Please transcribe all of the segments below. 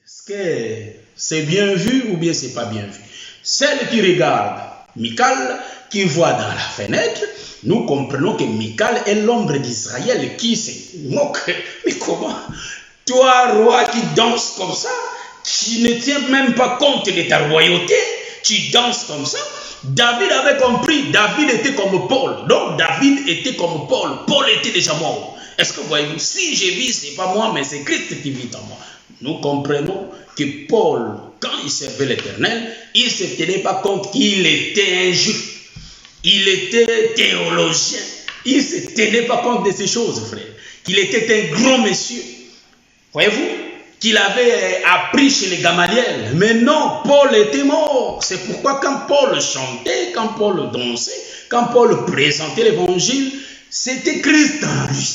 Est-ce que c'est bien vu ou bien c'est pas bien vu? Celle qui regarde Michal, qui voit dans la fenêtre, nous comprenons que Michal est l'ombre d'Israël qui se moque. Mais comment? Toi, roi qui danse comme ça, qui ne tient même pas compte de ta royauté, tu danses comme ça. David avait compris, David était comme Paul. Donc David était comme Paul. Paul était déjà mort. Est-ce que vous voyez, si je vis, ce n'est pas moi, mais c'est Christ qui vit en moi. Nous comprenons que Paul, quand il servait l'Éternel, il ne se tenait pas compte qu'il était un juif. Il était théologien. Il ne se tenait pas compte de ces choses, frère. Qu'il était un grand monsieur. Voyez-vous? Qu'il avait appris chez les Gamaliel. Mais non, Paul était mort. C'est pourquoi quand Paul chantait, quand Paul dansait, quand Paul présentait l'évangile, c'était Christ en lui.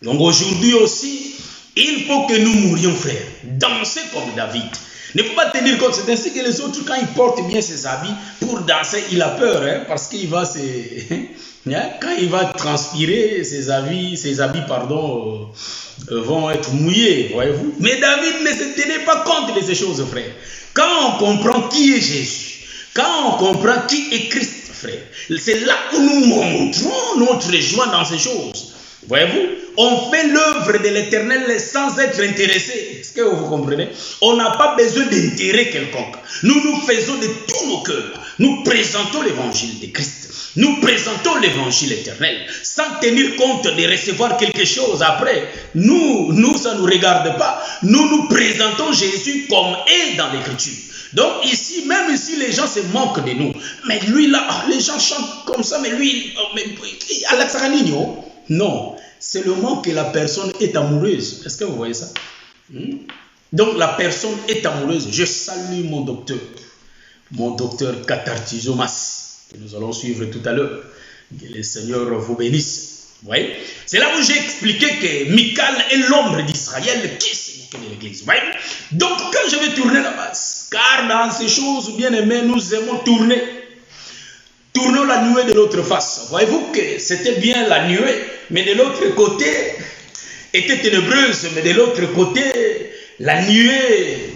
Donc aujourd'hui aussi, il faut que nous mourions, frère. Danser comme David. Ne faut pas tenir compte. C'est ainsi que les autres, quand ils portent bien ses habits, pour danser, il a peur, hein, parce qu'il va se... quand il va transpirer, ses habits vont être mouillés, voyez-vous. Mais David ne se tenait pas compte de ces choses, frère. Quand on comprend qui est Jésus, quand on comprend qui est Christ, frère, c'est là où nous montrons notre joie dans ces choses. Voyez-vous, on fait l'œuvre de l'Éternel sans être intéressé. Est-ce que vous comprenez? On n'a pas besoin d'intérêt quelconque. Nous faisons de tous nos cœurs. Nous présentons l'évangile de Christ. Nous présentons l'évangile éternel sans tenir compte de recevoir quelque chose après. Nous, ça ne nous regarde pas. Nous présentons Jésus comme est dans l'écriture. Donc ici, même si les gens se moquent de nous, mais lui là, les gens chantent comme ça, mais lui, Alex Ranigno, non, c'est le manque que la personne est amoureuse. Est-ce que vous voyez ça? Donc la personne est amoureuse. Je salue mon docteur Katartizomas, que nous allons suivre tout à l'heure. Que le Seigneur vous bénisse. Vous voyez? C'est là où j'ai expliqué que Michal est l'ombre d'Israël qui se moque de l'église. Vous voyez? Donc quand je vais tourner la base, car dans ces choses bien aimées, nous aimons tourner. Tournons la nuée de l'autre face. Voyez-vous que c'était bien la nuée, mais de l'autre côté était ténébreuse, mais de l'autre côté, la nuée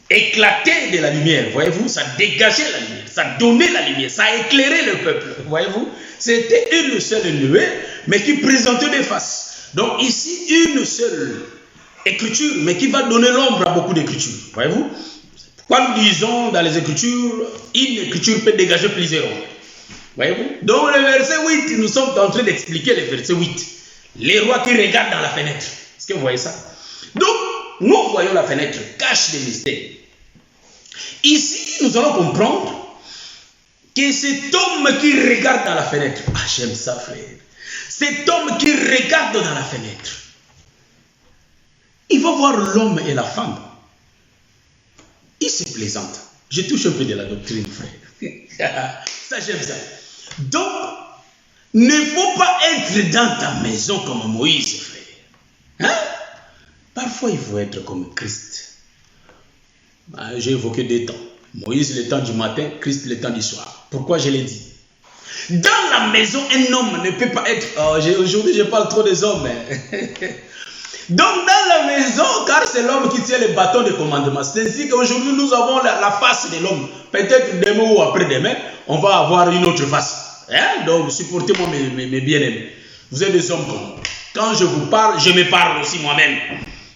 éclatait de la lumière. Voyez-vous, ça dégageait la lumière, ça donnait la lumière, ça éclairait le peuple. Voyez-vous, c'était une seule nuée, mais qui présentait des faces. Donc ici, une seule écriture, mais qui va donner l'ombre à beaucoup d'écritures. Voyez-vous, pourquoi nous disons dans les écritures, une écriture peut dégager plusieurs ombres. Voyez-vous? Donc le verset 8, nous sommes en train d'expliquer le verset 8. Les rois qui regardent dans la fenêtre. Est-ce que vous voyez ça? Donc, nous voyons la fenêtre, cache des mystères. Ici, nous allons comprendre que cet homme qui regarde dans la fenêtre, ah j'aime ça frère, cet homme qui regarde dans la fenêtre, il va voir l'homme et la femme. Il se plaisante. Je touche un peu de la doctrine, frère. Ça, j'aime ça. Donc, ne faut pas être dans ta maison comme Moïse, frère. Hein? Parfois, il faut être comme Christ. J'ai évoqué deux temps. Moïse, le temps du matin, Christ, le temps du soir. Pourquoi je l'ai dit? Dans la maison, un homme ne peut pas être... Aujourd'hui, je parle trop des hommes. Donc, dans la maison, car c'est l'homme qui tient le bâton de commandement. C'est ainsi qu'aujourd'hui, nous avons la face de l'homme. Peut-être demain ou après-demain, on va avoir une autre face. Hein? Donc, supportez-moi mes bien-aimés. Vous êtes des hommes comme moi. Quand je vous parle, je me parle aussi moi-même.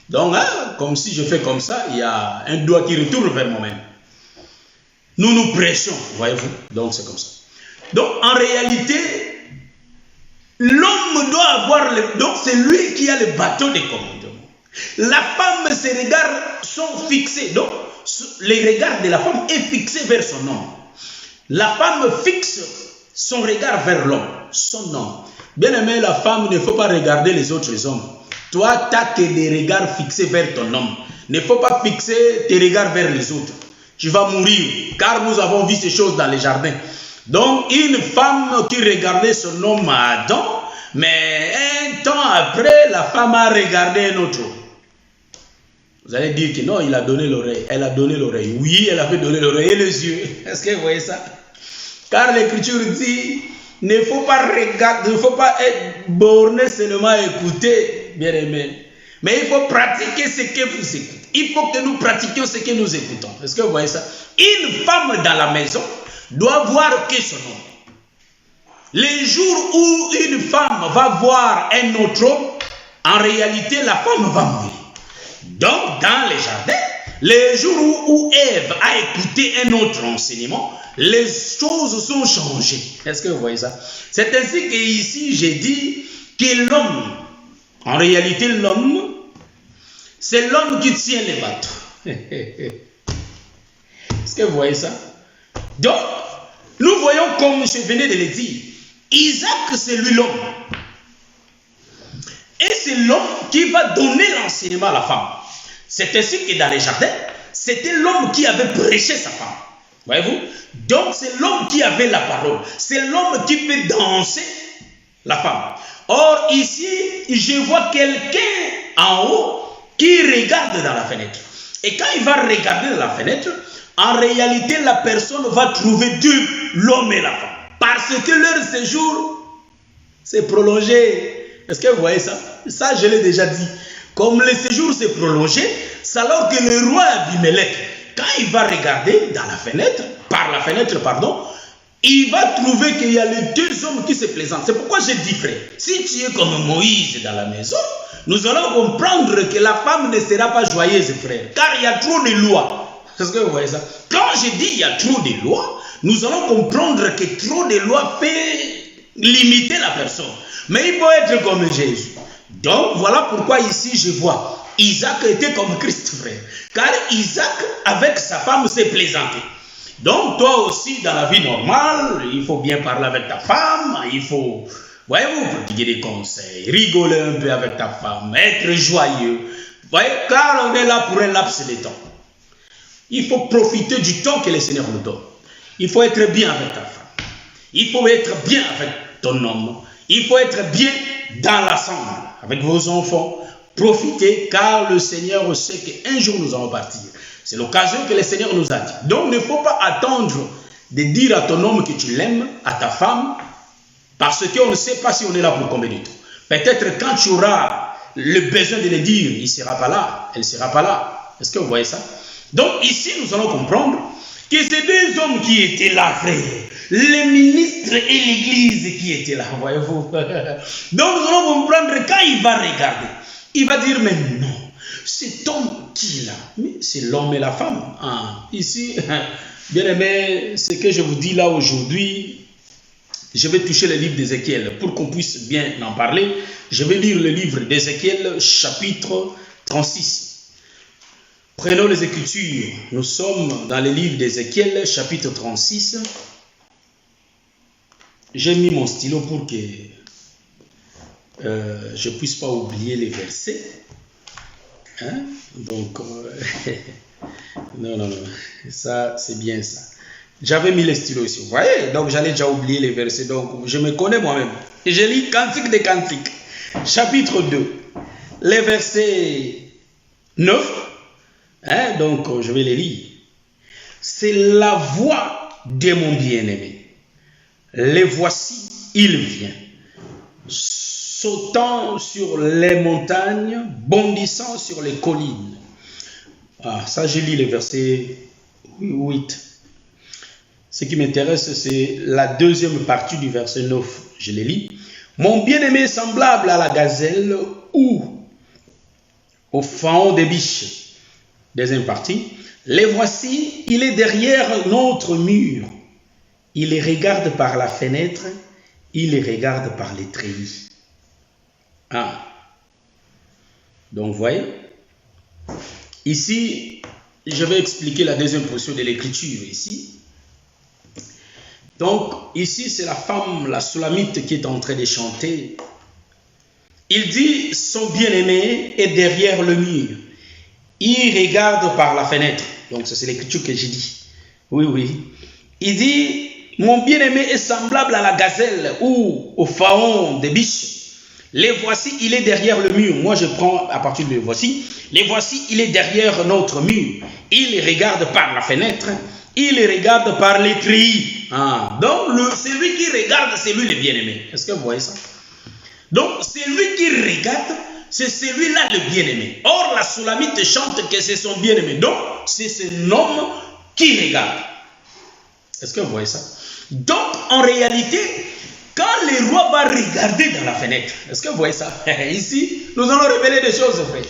Donc, hein, comme si je fais comme ça, il y a un doigt qui retourne vers moi-même. Nous prêchons, voyez-vous. Donc, c'est comme ça. Donc, en réalité, l'homme doit avoir... Donc, c'est lui qui a le bâton de commandement. La femme, ses regards sont fixés. Donc, les regards de la femme est fixé vers son homme. La femme fixe son regard vers l'homme, son homme. Bien aimé, la femme, ne faut pas regarder les autres hommes. Toi, tu n'as que des regards fixés vers ton homme. Ne faut pas fixer tes regards vers les autres. Tu vas mourir, car nous avons vu ces choses dans les jardins. Donc, une femme qui regardait son homme à Adam, mais un temps après, la femme a regardé un autre. Vous allez dire que non, il a donné l'oreille. Elle a donné l'oreille. Oui, elle avait donné l'oreille et les yeux. Est-ce que vous voyez ça? Car l'écriture dit, ne faut pas regarder, ne faut pas être borné seulement à écouter, bien aimé. Mais il faut pratiquer ce que vous écoutez. Il faut que nous pratiquions ce que nous écoutons. Est-ce que vous voyez ça? Une femme dans la maison doit voir que son homme. Les jours où une femme va voir un autre homme, en réalité, la femme va mourir. Donc, dans les jardins, les jours où Ève a écouté un autre enseignement, les choses sont changées. Est-ce que vous voyez ça? C'est ainsi qu'ici, j'ai dit que l'homme, en réalité, l'homme, c'est l'homme qui tient les bateaux. Est-ce que vous voyez ça? Donc, nous voyons, comme je venais de le dire, Isaac, c'est lui l'homme. Et c'est l'homme qui va donner l'enseignement à la femme. C'est ainsi que dans les jardins, c'était l'homme qui avait prêché sa femme. Voyez-vous? Donc c'est l'homme qui avait la parole. C'est l'homme qui fait danser la femme. Or ici, je vois quelqu'un en haut qui regarde dans la fenêtre. Et quand il va regarder dans la fenêtre, en réalité, la personne va trouver deux, l'homme et la femme. Parce que leur séjour s'est prolongé. Est-ce que vous voyez ça? Ça, je l'ai déjà dit. Comme le séjour s'est prolongé, c'est alors que le roi Abimelech, quand il va regarder dans la fenêtre, par la fenêtre, pardon, il va trouver qu'il y a les deux hommes qui se plaisantent. C'est pourquoi je dis, frère, si tu es comme Moïse dans la maison, nous allons comprendre que la femme ne sera pas joyeuse, frère, car il y a trop de lois. Est-ce que vous voyez ça? Quand je dis il y a trop de lois, nous allons comprendre que trop de lois fait limiter la personne. Mais il faut être comme Jésus. Donc voilà pourquoi ici je vois Isaac était comme Christ, frère. Car Isaac avec sa femme s'est plaisanté. Donc toi aussi dans la vie normale, il faut bien parler avec ta femme, il faut, voyez-vous, pratiquer des conseils, rigoler un peu avec ta femme, être joyeux. Voyez, car on est là pour un laps de temps. Il faut profiter du temps que le Seigneur nous donne. Il faut être bien avec ta femme. Il faut être bien avec ton homme. Il faut être bien dans l'assemblée, avec vos enfants. Profitez, car le Seigneur sait qu'un jour nous allons partir. C'est l'occasion que le Seigneur nous a dit. Donc, il ne faut pas attendre de dire à ton homme que tu l'aimes, à ta femme, parce qu'on ne sait pas si on est là pour combien de temps. Peut-être quand tu auras le besoin de le dire, il ne sera pas là, elle ne sera pas là. Est-ce que vous voyez ça? Donc, ici, nous allons comprendre que ces deux hommes qui étaient là, frère, les ministres et l'église qui étaient là, voyez-vous. Donc nous allons comprendre quand il va regarder, il va dire, mais non, cet homme qui est là, mais c'est l'homme et la femme. Ah, ici, bien aimé, ce que je vous dis là aujourd'hui, je vais toucher le livre d'Ézéchiel pour qu'on puisse bien en parler. Je vais lire le livre d'Ézéchiel, chapitre 36. Prenons les Écritures. Nous sommes dans le livre d'Ézéchiel, chapitre 36. J'ai mis mon stylo pour que je ne puisse pas oublier les versets. Hein? Donc, non. Ça, c'est bien ça. J'avais mis le stylo ici. Vous voyez? Donc, j'allais déjà oublier les versets. Donc, je me connais moi-même. Et je lis Cantique des Cantiques, chapitre 2, les versets 9. Hein? Donc, je vais les lire. C'est la voix de mon bien-aimé. Les voici, il vient, sautant sur les montagnes, bondissant sur les collines. Ah, ça, je lis le verset 8. Ce qui m'intéresse, c'est la deuxième partie du verset 9. Je le lis. Mon bien-aimé est semblable à la gazelle ou au faon des biches. Deuxième partie. Les voici, il est derrière notre mur. Il les regarde par la fenêtre, il les regarde par les treillis. Ah. Donc, vous voyez, ici, je vais expliquer la deuxième portion de l'écriture ici. Donc, ici, c'est la femme, la Sulamite, qui est en train de chanter. Il dit, son bien-aimé est derrière le mur. Il regarde par la fenêtre. Donc, ça, c'est l'écriture que j'ai dit. Oui. Il dit, mon bien-aimé est semblable à la gazelle ou au faon des biches. Les voici, il est derrière le mur. Moi, je prends à partir de les voici. Les voici, il est derrière notre mur. Il regarde par la fenêtre. Il regarde par les treillis. Ah, donc, celui qui regarde, c'est lui le bien-aimé. Est-ce que vous voyez ça? Donc, c'est lui qui regarde C'est celui-là le bien-aimé. Or, la Soulamite chante que c'est son bien-aimé. Donc, c'est ce homme qui regarde. Est-ce que vous voyez ça? Donc, en réalité, quand le roi va regarder dans la fenêtre, est-ce que vous voyez ça? Ici, nous allons révéler des choses, frère.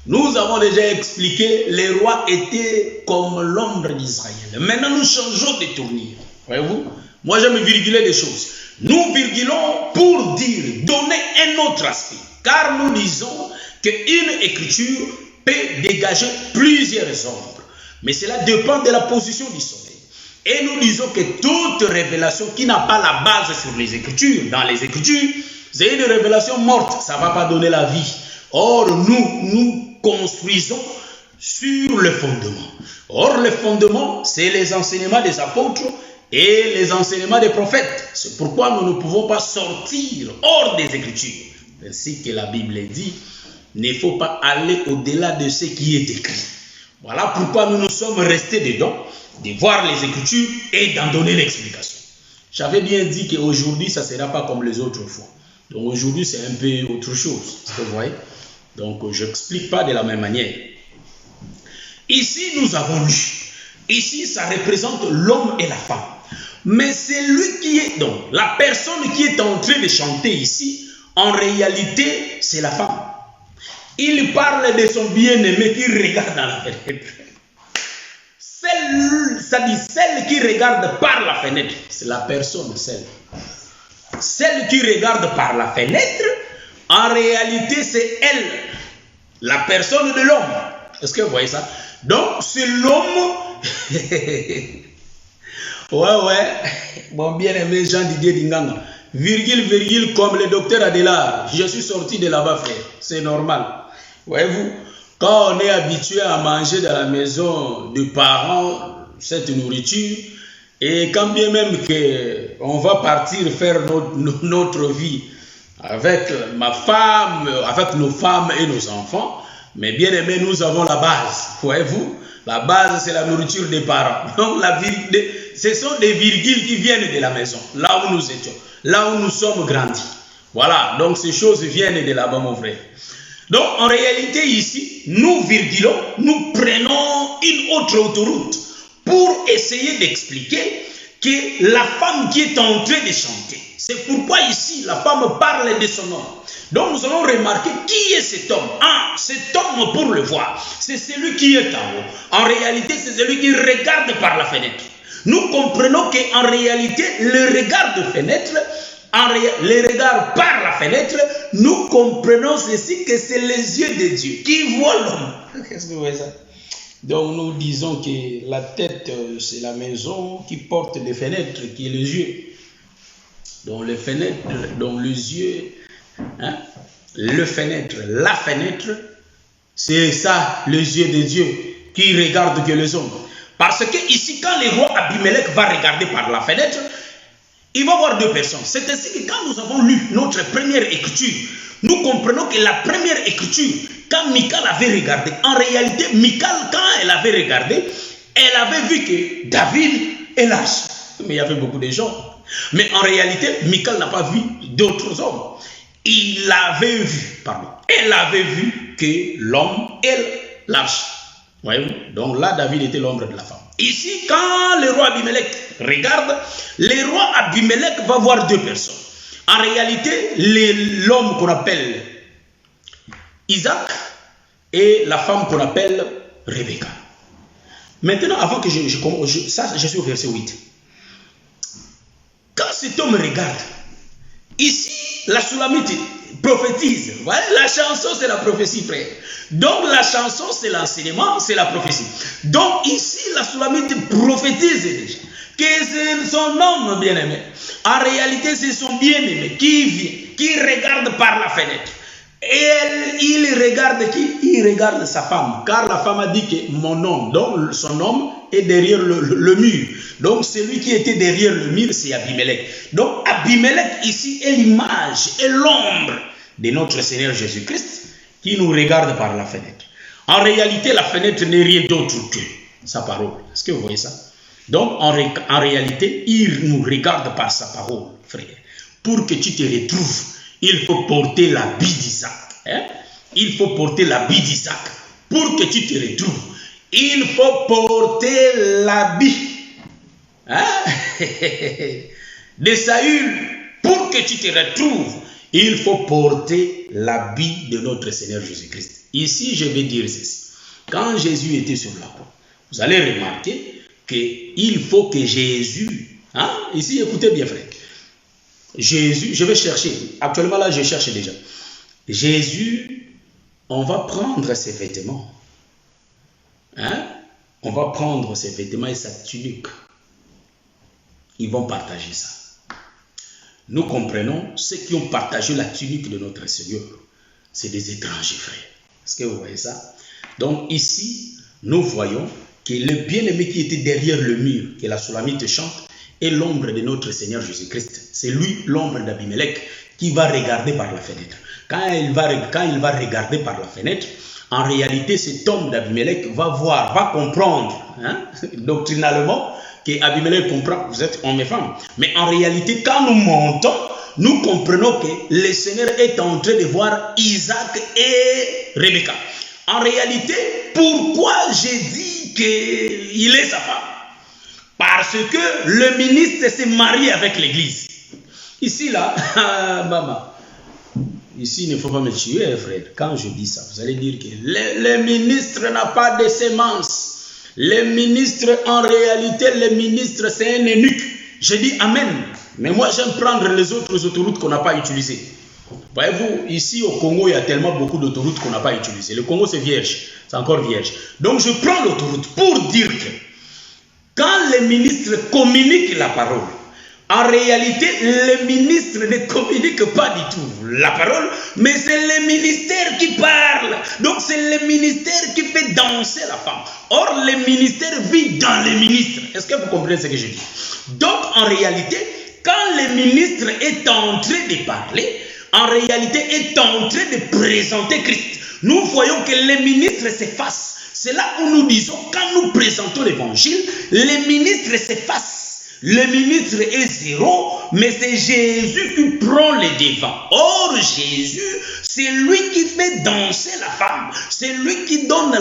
Nous avons déjà expliqué, les rois étaient comme l'ombre d'Israël. Maintenant, nous changeons de tournure. Voyez-vous? Moi, j'aime virguler des choses. Nous virgulons pour dire, donner un autre aspect. Car nous disons qu'une écriture peut dégager plusieurs ombres. Mais cela dépend de la position du soleil. Et nous disons que toute révélation qui n'a pas la base sur les Écritures, dans les Écritures, c'est une révélation morte, ça ne va pas donner la vie. Or, nous construisons sur le fondement. Or, le fondement, c'est les enseignements des apôtres et les enseignements des prophètes. C'est pourquoi nous ne pouvons pas sortir hors des Écritures. Ainsi que la Bible dit, il ne faut pas aller au-delà de ce qui est écrit. Voilà pourquoi nous nous sommes restés dedans, de voir les Écritures et d'en donner l'explication. J'avais bien dit qu'aujourd'hui, ça ne sera pas comme les autres fois. Donc aujourd'hui, c'est un peu autre chose. Est-ce que vous voyez? Donc je n'explique pas de la même manière. Ici, nous avons lu. Ici, ça représente l'homme et la femme. Mais c'est lui qui est, donc, la personne qui est en train de chanter ici, en réalité, c'est la femme. Il parle de son bien-aimé qui regarde dans la fenêtre. Celle qui regarde par la fenêtre, c'est la personne, celle qui regarde par la fenêtre, en réalité, c'est elle, la personne de l'homme. Est-ce que vous voyez ça? Donc, c'est l'homme. Ouais. Mon bien-aimé Jean-Didier Dinganga. Virgule, comme le docteur Adela. Je suis sorti de là-bas, frère. C'est normal. Voyez-vous, quand on est habitué à manger dans la maison de parents, cette nourriture, et quand bien même qu'on va partir faire notre vie avec ma femme, avec nos femmes et nos enfants, mais bien aimé, nous avons la base. Voyez-vous, la base, c'est la nourriture des parents. Donc, ce sont des virgules qui viennent de la maison, là où nous étions, là où nous sommes grandis. Voilà, donc ces choses viennent de là-bas, mon frère. Donc, en réalité, ici, nous virgulons, nous prenons une autre autoroute pour essayer d'expliquer que la femme qui est en train de chanter, c'est pourquoi ici, la femme parle de son homme. Donc, nous allons remarquer qui est cet homme. Ah, cet homme, pour le voir, c'est celui qui est en haut. En réalité, c'est celui qui regarde par la fenêtre. Nous comprenons qu'en réalité, le regard de fenêtre, le regard par la fenêtre, nous comprenons ceci, que c'est les yeux de Dieu qui voient l'homme. Qu'est-ce que vous voyez ça? Donc nous disons que la tête, c'est la maison qui porte des fenêtres, qui est les yeux. Donc les fenêtres, donc les yeux, hein? La fenêtre, c'est ça, les yeux de Dieu qui regardent que les hommes. Parce que ici, quand le roi Abimelech va regarder par la fenêtre, il va voir deux personnes. C'est ainsi que quand nous avons lu notre première écriture, nous comprenons que la première écriture, quand Michal avait regardé, en réalité, Michal, quand elle avait regardé, elle avait vu que David est l'arche. Mais il y avait beaucoup de gens. Mais en réalité, Michal n'a pas vu d'autres hommes. Elle avait vu que l'homme est l'arche. Voyez-vous? Donc là, David était l'ombre de la femme. Ici, quand le roi Abimelech regarde, le roi Abimelech va voir deux personnes. En réalité, l'homme qu'on appelle Isaac et la femme qu'on appelle Rebecca. Maintenant, avant que je suis au verset 8. Quand cet homme regarde, ici, la Soulamite prophétise. Voilà, la chanson, c'est la prophétie, frère. Donc, la chanson, c'est l'enseignement, c'est la prophétie. Donc, ici, la Soulamite prophétise déjà que c'est son homme bien-aimé. En réalité, c'est son bien-aimé qui vient, qui regarde par la fenêtre. Et il regarde qui? Il regarde sa femme. Car la femme a dit que mon homme, donc son homme, est derrière le mur. Donc celui qui était derrière le mur, c'est Abimelech. Donc Abimelech ici est l'image, est l'ombre de notre Seigneur Jésus-Christ qui nous regarde par la fenêtre. En réalité, la fenêtre n'est rien d'autre que sa parole. Est-ce que vous voyez ça? Donc en réalité, il nous regarde par sa parole, frère. Pour que tu te retrouves, il faut porter l'habit d'Isaac. Hein? Il faut porter l'habit d'Isaac pour que tu te retrouves. Il faut porter l'habit de Saül pour que tu te retrouves. Il faut porter l'habit de notre Seigneur Jésus-Christ. Ici, je vais dire ceci. Quand Jésus était sur la croix, vous allez remarquer qu'il faut que Jésus... ici, écoutez bien, frère. Jésus, je vais chercher. Actuellement, là, je cherche déjà. Jésus, on va prendre ses vêtements. On va prendre ses vêtements et sa tunique. Ils vont partager ça. Nous comprenons ceux qui ont partagé la tunique de notre Seigneur. C'est des étrangers, frère. Est-ce que vous voyez ça? Donc ici, nous voyons que le bien-aimé qui était derrière le mur, que la Sulamite chante, est l'ombre de notre Seigneur Jésus-Christ. C'est lui, l'ombre d'Abimelech, qui va regarder par la fenêtre. Quand il va regarder par la fenêtre, en réalité, cet homme d'Abimelech va voir, va comprendre, doctrinalement, qu'Abimelech comprend que vous êtes homme et femme. Mais en réalité, quand nous montons, nous comprenons que le Seigneur est en train de voir Isaac et Rebecca. En réalité, pourquoi j'ai dit qu'il est sa femme? Parce que le ministre s'est marié avec l'église. Ici, là, maman, ici, il ne faut pas me tuer, frère. Quand je dis ça, vous allez dire que le ministre n'a pas de sémence. Le ministre, en réalité, le ministre, c'est un eunuque. Je dis Amen. Mais moi, j'aime prendre les autres autoroutes qu'on n'a pas utilisées. Voyez-vous, ici au Congo, il y a tellement beaucoup d'autoroutes qu'on n'a pas utilisées. Le Congo, c'est vierge. C'est encore vierge. Donc, je prends l'autoroute pour dire que quand les ministres communiquent la parole, en réalité, le ministre ne communique pas du tout la parole, mais c'est le ministère qui parle. Donc, c'est le ministère qui fait danser la femme. Or, le ministère vit dans les ministres. Est-ce que vous comprenez ce que je dis? Donc, en réalité, quand le ministre est en train de parler, en réalité, est en train de présenter Christ, nous voyons que le ministre s'efface. C'est là où nous disons, quand nous présentons l'évangile, le ministre s'efface. Le ministre est zéro, mais c'est Jésus qui prend le devant. Or, Jésus, c'est lui qui fait danser la femme. C'est lui qui donne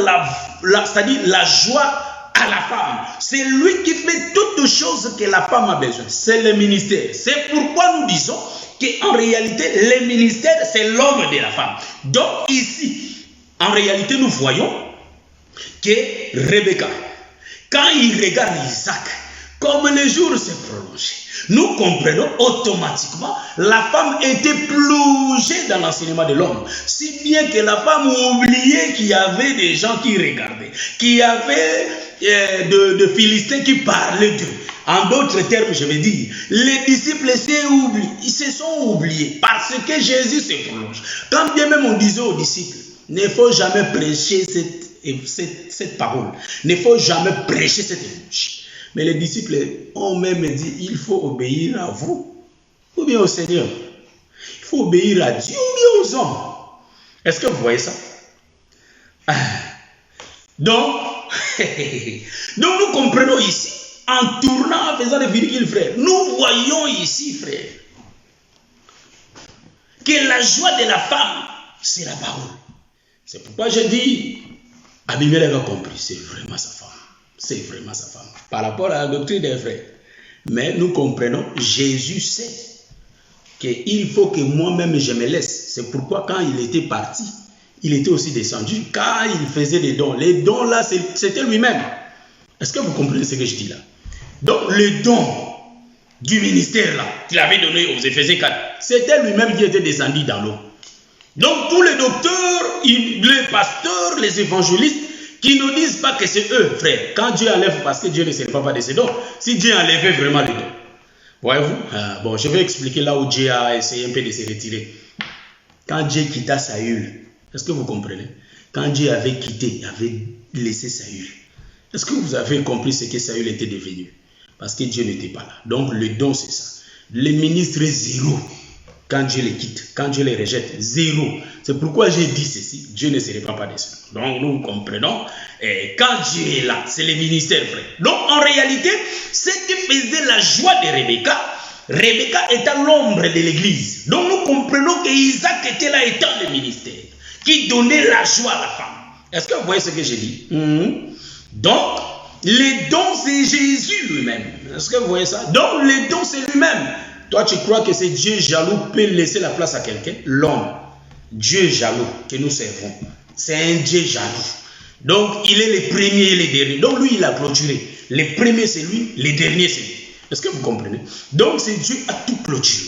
c'est-à-dire la joie à la femme. C'est lui qui fait toutes choses que la femme a besoin. C'est le ministère. C'est pourquoi nous disons qu'en réalité, le ministère, c'est l'homme de la femme. Donc ici, en réalité, nous voyons que Rebecca, quand il regarde Isaac, comme le jour s'est prolongé, nous comprenons automatiquement la femme était plongée dans l'enseignement de l'homme. Si bien que la femme oubliait qu'il y avait des gens qui regardaient, qu'il y avait de Philistins qui parlaient d'eux. En d'autres termes, je vais dire, les disciples ils se sont oubliés parce que Jésus se prolonge. Quand bien même on disait aux disciples, ne faut jamais prêcher cette parole, ne faut jamais prêcher cette évangile. Mais les disciples ont même dit, il faut obéir à vous, ou bien au Seigneur. Il faut obéir à Dieu, ou bien aux hommes. Est-ce que vous voyez ça? Donc, nous comprenons ici, en tournant, en faisant des virgules, frère, nous voyons ici, frère, que la joie de la femme, c'est la parole. C'est pourquoi je dis, Abimelech a compris, c'est vraiment sa femme. C'est vraiment sa femme. Par rapport à la doctrine des frères. Mais nous comprenons, Jésus sait qu'il faut que moi-même je me laisse. C'est pourquoi quand il était parti, il était aussi descendu. Quand il faisait des dons, les dons là, c'était lui-même. Est-ce que vous comprenez ce que je dis là? Donc le don du ministère là, qu'il avait donné aux Éphésiens 4, c'était lui-même qui était descendu dans l'eau. Donc tous les docteurs, les pasteurs, les évangélistes, qui ne disent pas que c'est eux, frère. Quand Dieu enlève, parce que Dieu ne sert pas de ses dons, si Dieu enlevait vraiment les dons. Voyez-vous? Bon, je vais expliquer là où Dieu a essayé un peu de se retirer. Quand Dieu quitta Saül, est-ce que vous comprenez? Quand Dieu avait quitté, avait laissé Saül, est-ce que vous avez compris ce que Saül était devenu? Parce que Dieu n'était pas là. Donc le don, c'est ça. Le ministre est zéro. Quand Dieu les quitte, quand Dieu les rejette, zéro. C'est pourquoi j'ai dit ceci, Dieu ne se répand pas de ça. Donc nous comprenons, quand Dieu est là, c'est le ministère vrai. Donc en réalité, ce qui faisait la joie de Rebecca, Rebecca était l'ombre de l'église. Donc nous comprenons qu'Isaac était là étant le ministère. qui donnait la joie à la femme. Est-ce que vous voyez ce que j'ai dit? Donc, les dons, c'est Jésus lui-même. Est-ce que vous voyez ça? Donc, les dons, c'est lui-même. Toi, tu crois que c'est Dieu jaloux peut laisser la place à quelqu'un? L'homme, Dieu jaloux que nous servons, c'est un Dieu jaloux. Donc, il est le premier et le dernier. Donc, lui, il a clôturé. Le premier, c'est lui, le dernier, c'est lui. Est-ce que vous comprenez? Donc, c'est Dieu a tout clôturé.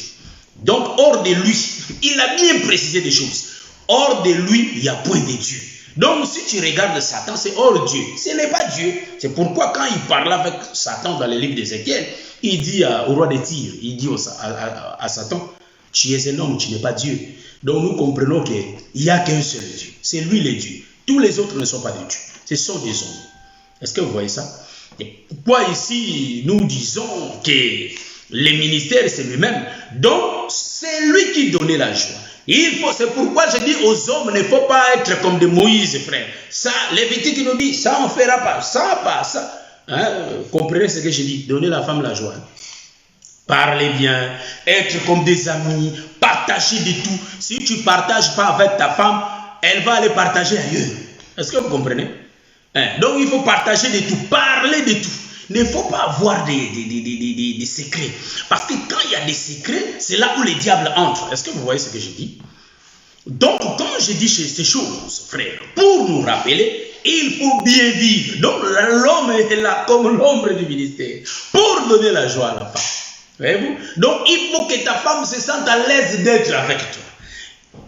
Donc, hors de lui, il a bien précisé des choses. Hors de lui, il n'y a point de Dieu. Donc, si tu regardes Satan, c'est hors Dieu. Ce n'est pas Dieu. C'est pourquoi, quand il parlait avec Satan dans le livre d'Ézéchiel, il dit au roi de Tyr, il dit à Satan, tu es un homme, tu n'es pas Dieu. Donc, nous comprenons qu'il n'y a qu'un seul Dieu. C'est lui le Dieu. Tous les autres ne sont pas des dieux. Ce sont des hommes. Est-ce que vous voyez ça? Et pourquoi ici, nous disons que le ministère, c'est lui-même. Donc, c'est lui qui donnait la joie. C'est pourquoi je dis aux hommes, il ne faut pas être comme de Moïse, frère. Ça, Lévitique nous dit, ça on ne fera pas, ça pas, ça. Hein? Comprenez ce que je dis, donner la femme la joie. Parler bien, être comme des amis, partager de tout. Si tu ne partages pas avec ta femme, elle va aller partager ailleurs. Est-ce que vous comprenez? Hein? Donc il faut partager de tout, parler de tout. Il ne faut pas avoir des secrets. Parce que quand il y a des secrets, c'est là où les diables entrent. Est-ce que vous voyez ce que je dis? Donc, quand je dis ces choses, frère, pour nous rappeler, il faut bien vivre. Donc, l'homme est là comme l'ombre du ministère pour donner la joie à la femme. Voyez-vous? Donc, il faut que ta femme se sente à l'aise d'être avec toi.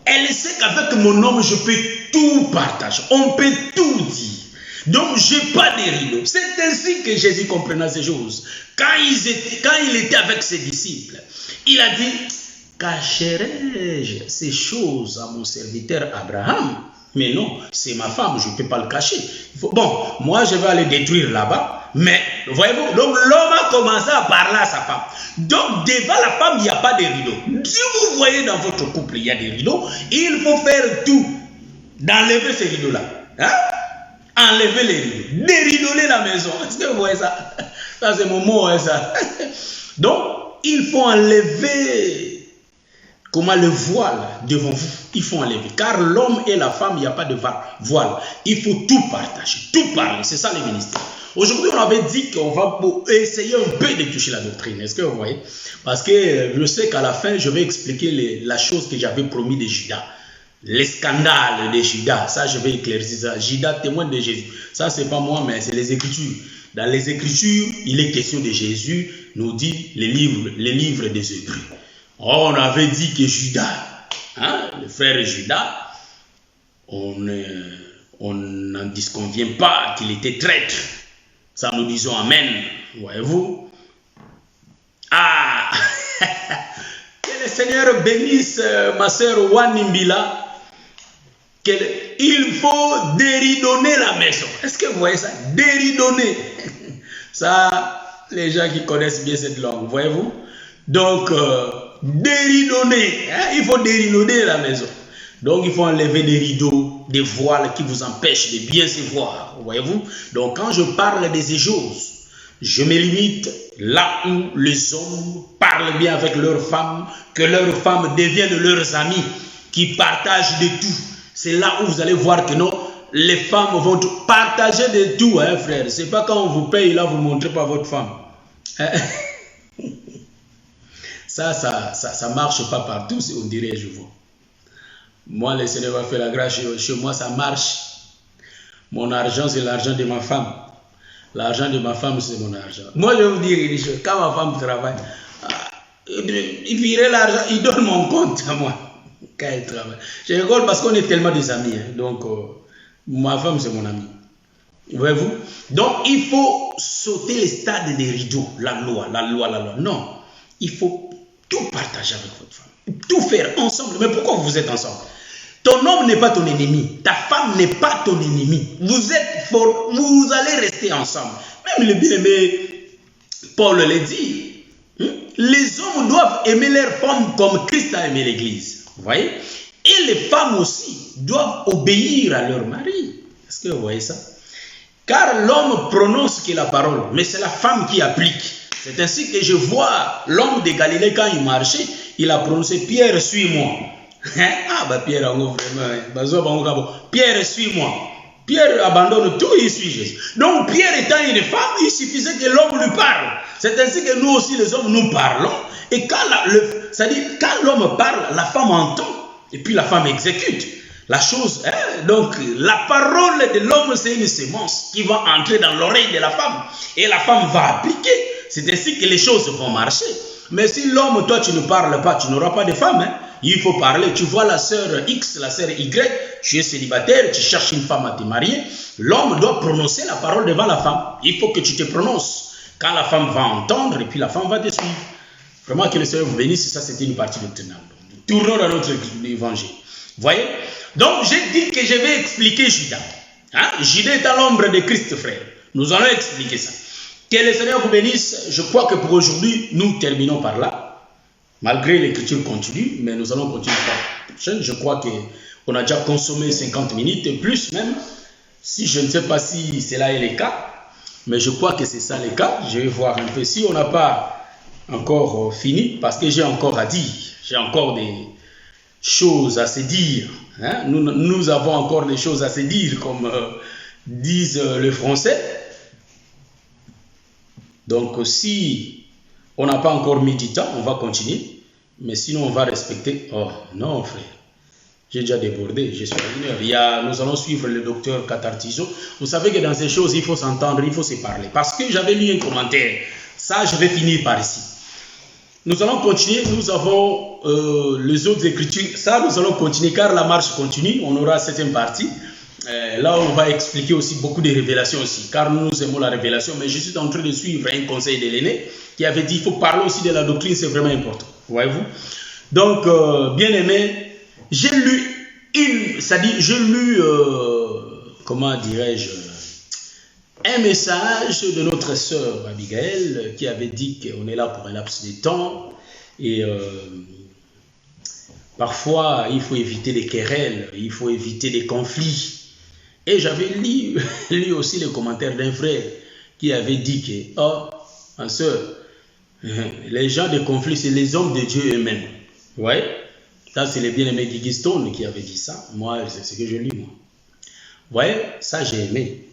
Elle sait qu'avec mon homme, je peux tout partager. On peut tout dire. Donc, je n'ai pas de rideaux. C'est ainsi que Jésus comprenait ces choses. Quand il était avec ses disciples, il a dit, cacherai-je ces choses à mon serviteur Abraham? Mais non, c'est ma femme, je ne peux pas le cacher. Bon, moi je vais aller détruire là-bas, mais voyez-vous, donc l'homme a commencé à parler à sa femme. Donc devant la femme, il n'y a pas de rideaux. Si vous voyez dans votre couple, il y a des rideaux, il faut faire tout d'enlever ces rideaux-là. Hein? Enlever les rideaux, déridoler la maison. Est-ce que vous voyez ça? Ça c'est mon mot, hein, ça. Donc, il faut enlever comment le voile devant vous. Il faut enlever. Car l'homme et la femme, il n'y a pas de voile. Il faut tout partager, tout parler. C'est ça le ministère. Aujourd'hui, on avait dit qu'on va essayer un peu de toucher la doctrine. Est-ce que vous voyez? Parce que je sais qu'à la fin, je vais expliquer la chose que j'avais promis de Judas. Les scandales de Judas, ça je vais éclaircir ça. Judas témoin de Jésus. Ça c'est pas moi, mais c'est les Écritures. Dans les Écritures, il est question de Jésus, nous dit les livres des Hébreux. On avait dit que Judas, hein, le frère Judas, on n'en disconvient pas qu'il était traître. Ça nous disons Amen. Voyez-vous? Ah! Que le Seigneur bénisse ma sœur Wanimbila. Il faut déridonner la maison. Est-ce que vous voyez ça? Déridonner. Ça, les gens qui connaissent bien cette langue, voyez-vous? Donc, déridonner. Hein? Il faut déridonner la maison. Donc, il faut enlever des rideaux, des voiles qui vous empêchent de bien se voir. Voyez-vous? Donc, quand je parle de ces choses, je me limite là où les hommes parlent bien avec leurs femmes, que leurs femmes deviennent leurs amis, qui partagent de tout. C'est là où vous allez voir que non, les femmes vont partager de tout, hein, frère. C'est pas quand on vous paye, là, vous ne montrez pas votre femme. Ça marche pas partout, on dirait, je vois. Moi, le Seigneur va faire la grâce chez moi, ça marche. Mon argent, c'est l'argent de ma femme. L'argent de ma femme, c'est mon argent. Moi, je vais vous dire une chose. Quand ma femme travaille, il virait l'argent, il donne mon compte à moi. Quand elle travaille. Je rigole parce qu'on est tellement des amis. Hein. Donc, ma femme, c'est mon ami. Voyez-vous? Donc, il faut sauter les stades des rideaux. La loi. Non. Il faut tout partager avec votre femme. Tout faire ensemble. Mais pourquoi vous êtes ensemble? Ton homme n'est pas ton ennemi. Ta femme n'est pas ton ennemi. Vous êtes fort. Vous allez rester ensemble. Même le bien-aimé Paul le dit. Les hommes doivent aimer leur femme comme Christ a aimé l'Église. Vous voyez? Et les femmes aussi doivent obéir à leur mari. Est-ce que vous voyez ça? Car l'homme prononce que la parole, mais c'est la femme qui applique. C'est ainsi que je vois l'homme de Galilée quand il marchait, il a prononcé Pierre, suis-moi. Ah, bah Pierre, vraiment. Pierre, suis-moi. Pierre abandonne tout, il suit Jésus. Donc Pierre étant une femme, il suffisait que l'homme lui parle. C'est ainsi que nous aussi, les hommes, nous parlons. Et quand quand l'homme parle, la femme entend. Et puis la femme exécute. La chose, hein, donc la parole de l'homme, c'est une sémence qui va entrer dans l'oreille de la femme. Et la femme va appliquer. C'est ainsi que les choses vont marcher. Mais si l'homme, toi, tu ne parles pas, tu n'auras pas de femme. Hein. Il faut parler. Tu vois la sœur X, la sœur Y, tu es célibataire, tu cherches une femme à te marier. L'homme doit prononcer la parole devant la femme. Il faut que tu te prononces. Quand la femme va entendre, et puis la femme va te suivre. Vraiment que le Seigneur vous bénisse. Ça, c'était une partie doctrinale. Tournons dans notre évangile. Voyez? Donc, j'ai dit que je vais expliquer Judas. Hein? Judas est à l'ombre de Christ, frère. Nous allons expliquer ça. Que le Seigneur vous bénisse. Je crois que pour aujourd'hui, nous terminons par là. Malgré l'écriture continue, mais nous allons continuer par la prochaine. Je crois qu'on a déjà consommé 50 minutes et plus même. Si je ne sais pas si cela est le cas, mais je crois que c'est ça le cas. Je vais voir un peu si on n'a pas encore fini, parce que j'ai encore à dire. J'ai encore des choses à se dire. Hein? Nous avons encore des choses à se dire, comme disent les Français. Donc, si on n'a pas encore mis du temps, on va continuer. Mais sinon, on va respecter. Oh, non, frère. J'ai déjà débordé. Je suis à 1 heure. Nous allons suivre le docteur Catartiso. Vous savez que dans ces choses, il faut s'entendre, il faut se parler. Parce que j'avais lu un commentaire. Ça, je vais finir par ici. Nous allons continuer. Nous avons les autres écritures. Ça, nous allons continuer car la marche continue. On aura certaines parties. Là, on va expliquer aussi beaucoup de révélations aussi. Car nous aimons la révélation. Mais je suis en train de suivre un conseil de l'aîné qui avait dit qu'il faut parler aussi de la doctrine. C'est vraiment important. Voyez-vous? Donc, bien aimé, j'ai lu comment dirais-je, un message de notre sœur Abigail qui avait dit qu'on est là pour un laps de temps et parfois il faut éviter les querelles, il faut éviter les conflits. Et j'avais lu aussi les commentaires d'un frère qui avait dit que, oh, ma sœur, les gens de conflit, c'est les hommes de Dieu eux-mêmes. Vous voyez? Ça, c'est le bien-aimé Guy Stone qui avait dit ça. Moi, c'est ce que je lis, moi. Vous voyez? Ça, j'ai aimé.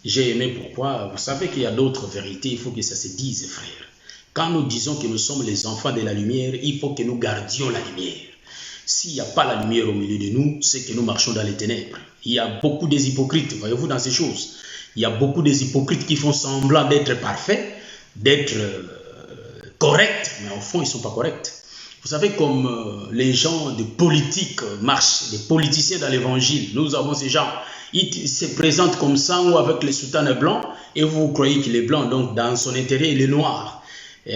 J'ai aimé pourquoi? Vous savez qu'il y a d'autres vérités. Il faut que ça se dise, frère. Quand nous disons que nous sommes les enfants de la lumière, il faut que nous gardions la lumière. S'il n'y a pas la lumière au milieu de nous, c'est que nous marchons dans les ténèbres. Il y a beaucoup des hypocrites, voyez-vous, dans ces choses. Il y a beaucoup des hypocrites qui font semblant d'être parfaits, d'être corrects, mais au fond, ils ne sont pas corrects. Vous savez, comme les gens de politique marchent, les politiciens dans l'évangile, nous avons ces gens, ils se présentent comme ça ou avec les soutanes blancs, et vous croyez qu'il est blanc, donc dans son intérieur, il est noir.